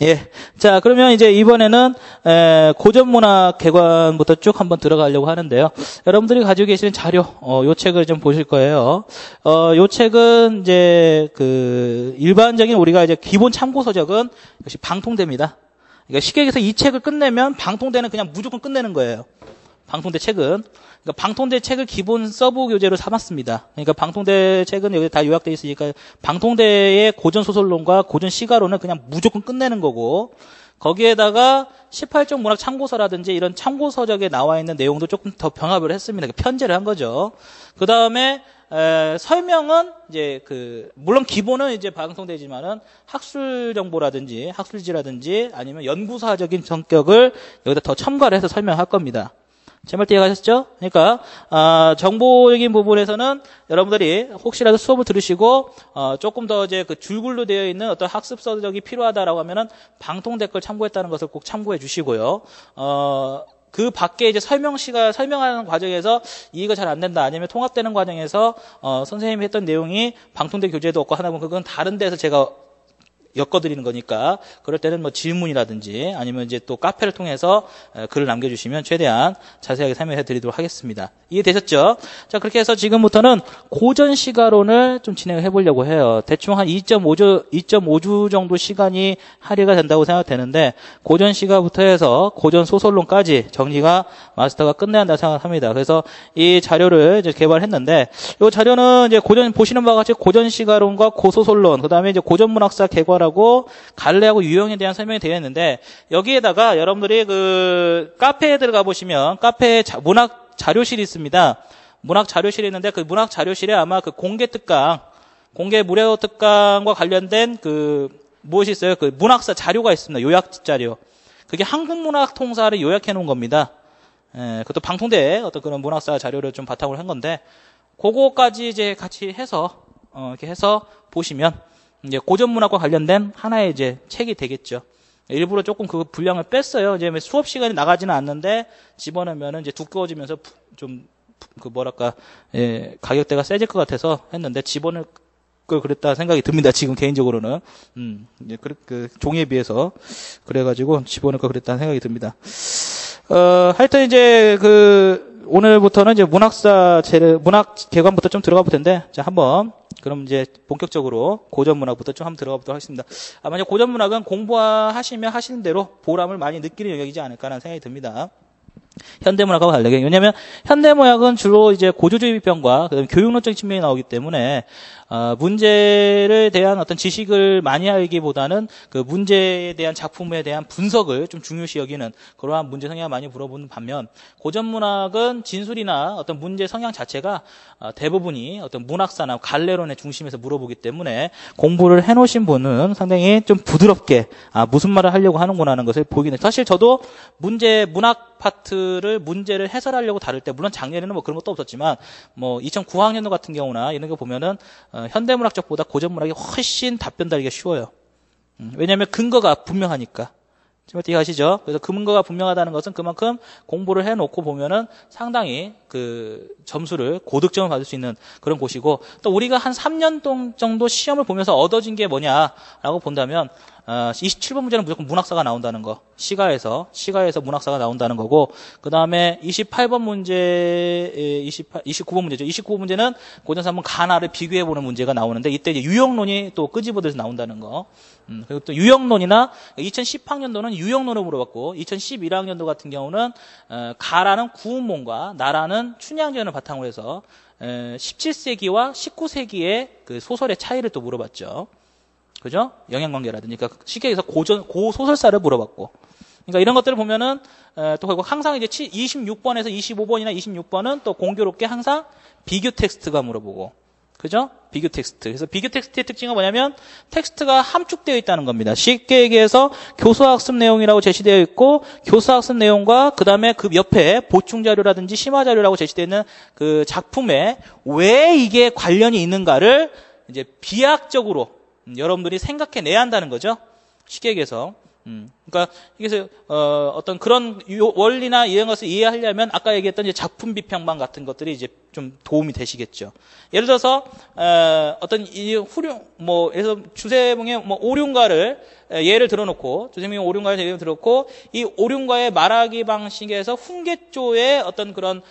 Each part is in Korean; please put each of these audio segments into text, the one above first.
예. 자, 그러면 이제 이번에는 고전문학 개관부터 쭉 한번 들어가려고 하는데요. 여러분들이 가지고 계시는 자료, 요 책을 좀 보실 거예요. 요 책은 이제 일반적인 우리가 이제 기본 참고 서적은 역시 방통대입니다. 그러니까 쉽게 얘기해서 이 책을 끝내면 방통대는 그냥 무조건 끝내는 거예요. 방통대 책은. 그러니까 방통대 책을 기본 서브 교재로 삼았습니다. 그러니까 방통대 책은 여기 다 요약되어 있으니까 방통대의 고전 소설론과 고전 시가론은 그냥 무조건 끝내는 거고, 거기에다가 18종 문학 참고서라든지 이런 참고서적에 나와 있는 내용도 조금 더 병합을 했습니다. 편제를 한 거죠. 그 다음에 설명은 이제 물론 기본은 이제 방통대지만은 학술 정보라든지 학술지라든지 아니면 연구사적인 성격을 여기다 더 첨가를 해서 설명할 겁니다. 제 말 이해가셨죠? 그러니까 정보적인 부분에서는 여러분들이 혹시라도 수업을 들으시고 조금 더 이제 줄글로 되어 있는 어떤 학습 서적이 필요하다라고 하면은 방통대 걸 참고했다는 것을 꼭 참고해 주시고요. 그 밖에 이제 설명하는 과정에서 이해가 잘 안 된다, 아니면 통합되는 과정에서 선생님이 했던 내용이 방통대 교재도 없고 하다 보면 그건 다른 데서 제가 엮어드리는 거니까, 그럴 때는 뭐 질문이라든지 아니면 이제 또 카페를 통해서 글을 남겨주시면 최대한 자세하게 설명해 드리도록 하겠습니다. 이해되셨죠? 자, 그렇게 해서 지금부터는 고전 시가론을 좀 진행을 해보려고 해요. 대충 한 2.5주 정도 시간이 할애가 된다고 생각되는데, 고전 시가부터 해서 고전 소설론까지 정리가 마스터가 끝내야 한다고 생각합니다. 그래서 이 자료를 이제 개발했는데, 이 자료는 이제 보시는 바와 같이 고전 시가론과 고소설론, 그 다음에 이제 고전 문학사 개괄 하고 갈래하고 유형에 대한 설명이 되어 있는데, 여기에다가 여러분들이 카페에 들어가 보시면 카페에 문학 자료실이 있습니다. 문학 자료실이 있는데, 그 문학 자료실에 아마 공개 무료 특강과 관련된 무엇이 있어요? 문학사 자료가 있습니다. 요약 자료. 그게 한국문학 통사를 요약해 놓은 겁니다. 그것도 방통대 어떤 그런 문학사 자료를 좀 바탕으로 한 건데, 그거까지 이제 같이 해서 이렇게 해서 보시면 이제 고전 문학과 관련된 하나의 이제 책이 되겠죠. 일부러 조금 그 분량을 뺐어요. 이제 수업 시간이 나가지는 않는데 집어넣으면은 이제 두꺼워지면서 좀 가격대가 세질 것 같아서 했는데, 집어넣을 걸 그랬다 생각이 듭니다. 지금 개인적으로는 종이에 비해서 그래가지고 집어넣을 걸 그랬다는 생각이 듭니다. 하여튼 이제 오늘부터는 이제 문학 개관부터 좀 들어가 볼 텐데, 자, 한번 그럼 이제 본격적으로 고전 문학부터 좀 한번 들어가 보도록 하겠습니다. 아마 이제 고전 문학은 공부하시면 하시는 대로 보람을 많이 느끼는 영역이지 않을까라는 생각이 듭니다. 현대문학하고 다르게. 왜냐하면 현대문학은 주로 이제 고조주의 비평과 그다음에 교육론적인 측면이 나오기 때문에 문제에 대한 어떤 지식을 많이 알기보다는 문제에 대한 작품에 대한 분석을 좀 중요시 여기는 그러한 문제 성향을 많이 물어보는 반면, 고전문학은 진술이나 어떤 문제 성향 자체가 대부분이 어떤 문학사나 갈래론의 중심에서 물어보기 때문에 공부를 해놓으신 분은 상당히 좀 부드럽게 무슨 말을 하려고 하는구나 하는 것을 보이긴 해요. 사실 저도 문학 파트를 문제를 해설하려고 다룰 때, 물론 작년에는 뭐 그런 것도 없었지만 2009학년도 같은 경우나 이런 거 보면은 현대문학 쪽보다 고전문학이 훨씬 답변 달기가 쉬워요. 왜냐하면 근거가 분명하니까. 지금 이해하시죠? 그래서 근거가 분명하다는 것은 그만큼 공부를 해놓고 보면은 상당히 점수를 고득점을 받을 수 있는 그런 곳이고, 또 우리가 한 3년 정도 시험을 보면서 얻어진 게 뭐냐라고 본다면 27번 문제는 무조건 문학사가 나온다는 거. 시가에서 문학사가 나온다는 거고, 그 다음에 28번 문제, 29번 문제죠. 29번 문제는 고전사 한번 가나를 비교해보는 문제가 나오는데, 이때 이제 유형론이 또 끄집어져서 나온다는 거. 그리고 또 유형론이나 2010학년도는 유형론을 물어봤고, 2011학년도 같은 경우는 가라는 구운몽과 나라는 춘향전을 바탕으로 해서 17세기와 19세기의 소설의 차이를 또 물어봤죠. 그죠? 영향관계라든지. 그러니까 쉽게 해서 고소설사를 물어봤고. 그러니까 이런 것들을 보면은, 또 결국 항상 이제 26번에서 25번이나 26번은 또 공교롭게 항상 비교 텍스트가 물어보고. 그죠? 비교 텍스트. 그래서 비교 텍스트의 특징은 뭐냐면, 텍스트가 함축되어 있다는 겁니다. 쉽게 얘기해서 교수학습 내용이라고 제시되어 있고, 교수학습 내용과 그 다음에 그 옆에 보충자료라든지 심화자료라고 제시되어 있는 그 작품에 왜 이게 관련이 있는가를 이제 비약적으로 여러분들이 생각해내야 한다는 거죠. 쉽게 얘기해서. 그러니까 이게 어떤 그런 원리나 이런 것을 이해하려면 아까 얘기했던 이제 작품 비평만 같은 것들이 이제 좀 도움이 되시겠죠. 예를 들어서 어떤 이 예를 들어서 주세봉의 오륜가를 예를 들어놓고 주세봉의 오륜가를 예를 들어놓고 이 오륜가의 말하기 방식에서 훈계조의 어떤 그런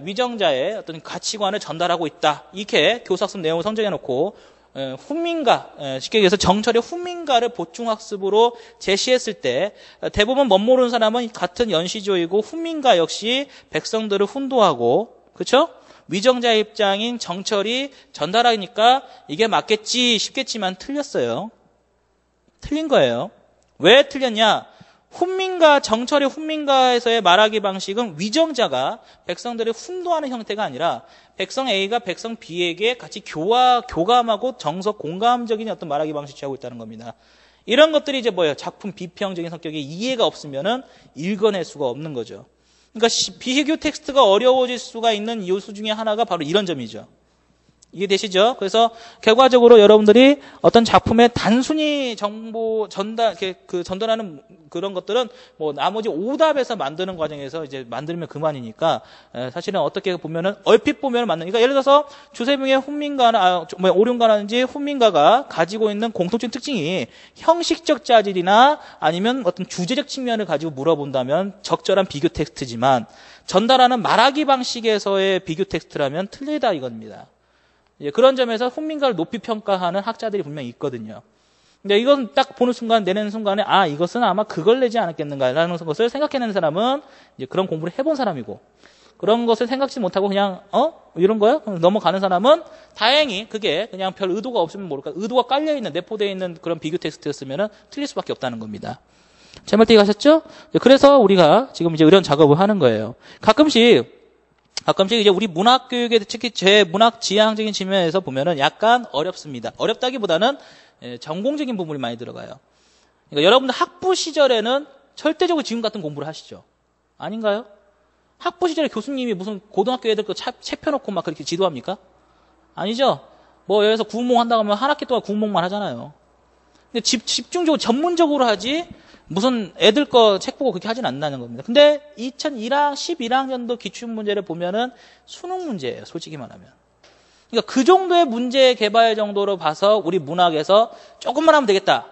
위정자의 어떤 가치관을 전달하고 있다. 이렇게 교사학습 내용을 선정해놓고 훈민가, 쉽게 얘기해서 정철의 훈민가를 보충학습으로 제시했을 때 대부분 멋모르는 사람은 같은 연시조이고 훈민가 역시 백성들을 훈도하고 그렇죠? 위정자의 입장인 정철이 전달하니까 이게 맞겠지 싶겠지만 틀렸어요. 틀린 거예요. 왜 틀렸냐? 정철의 훈민가에서의 말하기 방식은 위정자가 백성들을 훈도하는 형태가 아니라 백성 A가 백성 B에게 같이 교감하고 정서 공감적인 어떤 말하기 방식을 취하고 있다는 겁니다. 이런 것들이 이제 뭐예요? 작품 비평적인 성격의 이해가 없으면은 읽어낼 수가 없는 거죠. 그러니까 비해교 텍스트가 어려워질 수가 있는 요소 중에 하나가 바로 이런 점이죠. 이해되시죠? 그래서 결과적으로 여러분들이 어떤 작품에 단순히 정보 전달하는 그런 것들은 나머지 오답에서 만드는 과정에서 이제 만들면 그만이니까 사실은 어떻게 보면은 얼핏 보면은 그러니까 예를 들어서 주세봉의 오륜가라든지 훈민가가 가지고 있는 공통적인 특징이 형식적 자질이나 아니면 어떤 주제적 측면을 가지고 물어본다면 적절한 비교 텍스트지만 전달하는 말하기 방식에서의 비교 텍스트라면 틀리다 이겁니다. 그런 점에서 훈민가를 높이 평가하는 학자들이 분명히 있거든요. 근데 이건 딱 보는 순간, 내는 순간에, 이것은 아마 그걸 내지 않았겠는가라는 것을 생각해내는 사람은 이제 그런 공부를 해본 사람이고, 그런 것을 생각지 못하고 그냥, 이런 거야? 넘어가는 사람은 다행히 그게 그냥 별 의도가 없으면 모를까. 의도가 깔려있는, 내포되어 있는 그런 비교 텍스트였으면 틀릴 수밖에 없다는 겁니다. 제 말 이해가셨죠? 그래서 우리가 지금 이제 이런 작업을 하는 거예요. 가끔씩 이제 우리 문학 교육에 특히 제 문학 지향적인 측면에서 보면은 약간 어렵습니다. 어렵다기보다는 전공적인 부분이 많이 들어가요. 그러니까 여러분들 학부 시절에는 절대적으로 지금 같은 공부를 하시죠. 아닌가요? 학부 시절에 교수님이 무슨 고등학교 애들 거 책 펴놓고 막 그렇게 지도합니까? 아니죠? 여기서 구운몽 한다고 하면 한 학기 동안 구운몽만 하잖아요. 근데 집중적으로 전문적으로 하지 무슨 애들 거 책 보고 그렇게 하진 않는다는 겁니다. 근데 11학년도 기출문제를 보면은 수능 문제예요. 솔직히 말하면. 그러니까 그 정도의 문제 개발 정도로 봐서 우리 문학에서 조금만 하면 되겠다.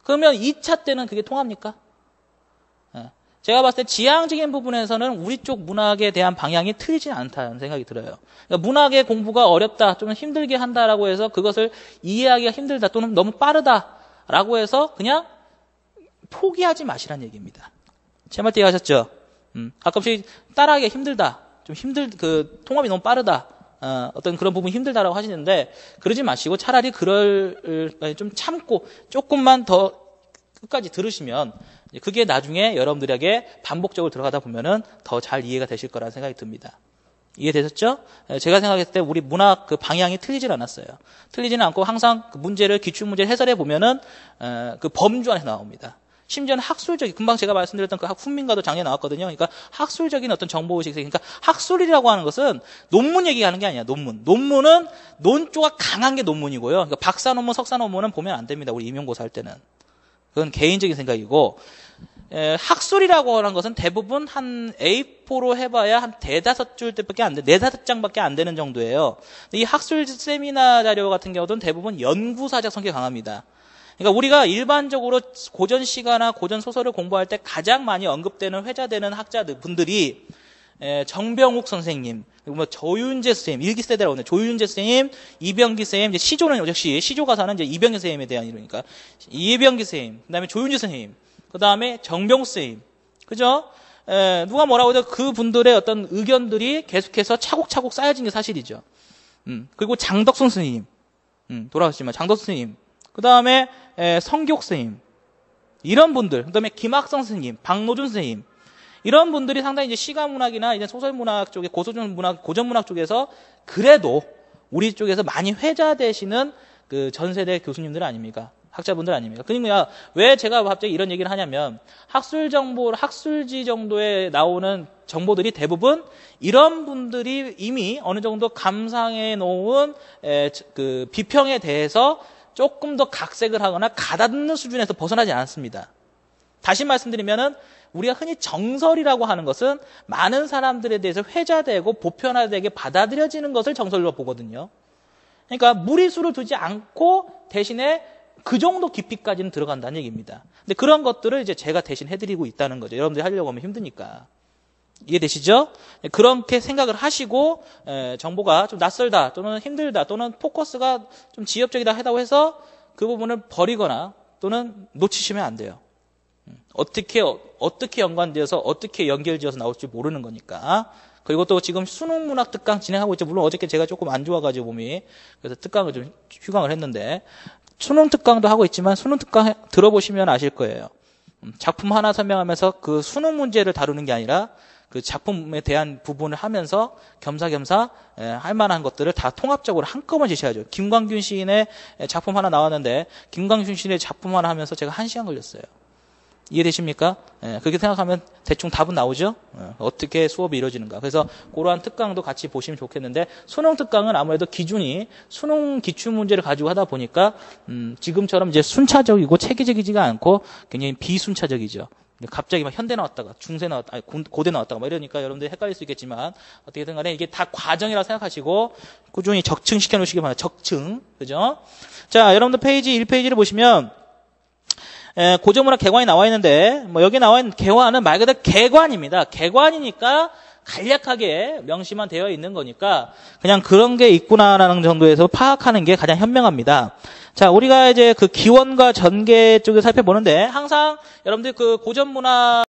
그러면 2차 때는 그게 통합니까? 제가 봤을 때 지향적인 부분에서는 우리 쪽 문학에 대한 방향이 틀리지 않다는 생각이 들어요. 그러니까 문학의 공부가 어렵다, 좀 힘들게 한다라고 해서 그것을 이해하기가 힘들다 또는 너무 빠르다라고 해서 그냥 포기하지 마시라는 얘기입니다. 제 말 이해하셨죠? 가끔씩 따라하기가 힘들다. 통합이 너무 빠르다. 어떤 그런 부분이 힘들다라고 하시는데, 그러지 마시고 차라리 좀 참고 조금만 더 끝까지 들으시면, 그게 나중에 여러분들에게 반복적으로 들어가다 보면은 더 잘 이해가 되실 거라는 생각이 듭니다. 이해되셨죠? 제가 생각했을 때 우리 문학 그 방향이 틀리질 않았어요. 틀리지는 않고 항상 그 문제를, 기출문제를 해설해 보면은, 그 범주 안에서 나옵니다. 심지어는 학술적인, 금방 제가 말씀드렸던 그 훈민가도 작년에 나왔거든요. 그러니까 학술적인 어떤 정보의식, 그러니까 학술이라고 하는 것은 논문 얘기하는 게 아니야, 논문. 논문은 논조가 강한 게 논문이고요. 그러니까 박사 논문, 석사 논문은 보면 안 됩니다. 우리 임용고사 할 때는. 그건 개인적인 생각이고, 학술이라고 하는 것은 대부분 한 A4로 해봐야 한 4-5줄밖에 안 돼, 4-5장밖에 안 되는 정도예요. 이 학술 세미나 자료 같은 경우는 대부분 연구사적 성격이 강합니다. 그러니까 우리가 일반적으로 고전 시가나 고전 소설을 공부할 때 가장 많이 언급되는 회자되는 학자분들이 정병욱 선생님, 그리고 조윤재 선생님, 1기 세대라고 하는데 조윤재 선생님, 이병기 선생님, 이제 시조는 역시 시조 가사는 이제 이병기 선생님에 대한 이름이니까 이병기 선생님, 그다음에 조윤재 선생님, 그다음에 정병욱 선생님, 그죠? 누가 뭐라고 해도 그 분들의 어떤 의견들이 계속해서 차곡차곡 쌓여진 게 사실이죠. 그리고 장덕순 선생님, 돌아가셨지만 장덕순 선생님. 그 다음에 성교옥 선생님, 이런 분들, 그 다음에 김학성 선생님, 박노준 선생님, 이런 분들이 상당히 이제 시가문학이나 이제 소설문학 쪽에, 고전문학 쪽에서 그래도 우리 쪽에서 많이 회자되시는 그 전세대 교수님들 아닙니까? 학자분들 아닙니까? 그러니까 왜 제가 갑자기 이런 얘기를 하냐면 학술지 정도에 나오는 정보들이 대부분 이런 분들이 이미 어느 정도 감상해 놓은 그 비평에 대해서 조금 더 각색을 하거나 가다듬는 수준에서 벗어나지 않았습니다. 다시 말씀드리면은 우리가 흔히 정설이라고 하는 것은 많은 사람들에 대해서 회자되고 보편화되게 받아들여지는 것을 정설로 보거든요. 그러니까 무리수를 두지 않고 대신에 그 정도 깊이까지는 들어간다는 얘기입니다. 근데 그런 것들을 이제 제가 대신 해드리고 있다는 거죠. 여러분들이 하려고 하면 힘드니까. 이해되시죠? 그렇게 생각을 하시고 정보가 좀 낯설다 또는 힘들다 또는 포커스가 좀 지엽적이다 하다고 해서 그 부분을 버리거나 또는 놓치시면 안 돼요. 어떻게 연관되어서 어떻게 연결지어서 나올지 모르는 거니까. 그리고 또 지금 수능문학 특강 진행하고 있죠. 물론 어저께 제가 조금 안 좋아가지고 몸이 그래서 특강을 좀 휴강을 했는데 수능 특강도 하고 있지만 수능 특강 들어보시면 아실 거예요. 작품 하나 설명하면서 그 수능 문제를 다루는 게 아니라 그 작품에 대한 부분을 하면서 겸사겸사 할 만한 것들을 다 통합적으로 한꺼번에 제시하죠. 김광균 시인의 작품 하나 나왔는데 김광균 시인의 작품 하나 하면서 제가 1시간 걸렸어요. 이해되십니까? 그렇게 생각하면 대충 답은 나오죠? 어떻게 수업이 이루어지는가. 그래서 그러한 특강도 같이 보시면 좋겠는데 수능 특강은 아무래도 기준이 수능 기출문제를 가지고 하다 보니까 지금처럼 이제 순차적이고 체계적이지가 않고 굉장히 비순차적이죠. 갑자기 막 현대 나왔다가 중세 나왔다가 고대 나왔다가 막 이러니까 여러분들이 헷갈릴 수 있겠지만 어떻게든 간에 이게 다 과정이라고 생각하시고 꾸준히 적층시켜 놓으시기 바랍니다. 적층. 그죠? 자, 여러분들 페이지 1페이지를 보시면 고전문학 개관이 나와 있는데 뭐 여기 나와 있는 개관은 말 그대로 개관입니다. 개관이니까 간략하게 명시만 되어 있는 거니까 그냥 그런 게 있구나라는 정도에서 파악하는 게 가장 현명합니다. 자, 우리가 이제 그 기원과 전개 쪽을 살펴보는데 항상 여러분들 그 고전문학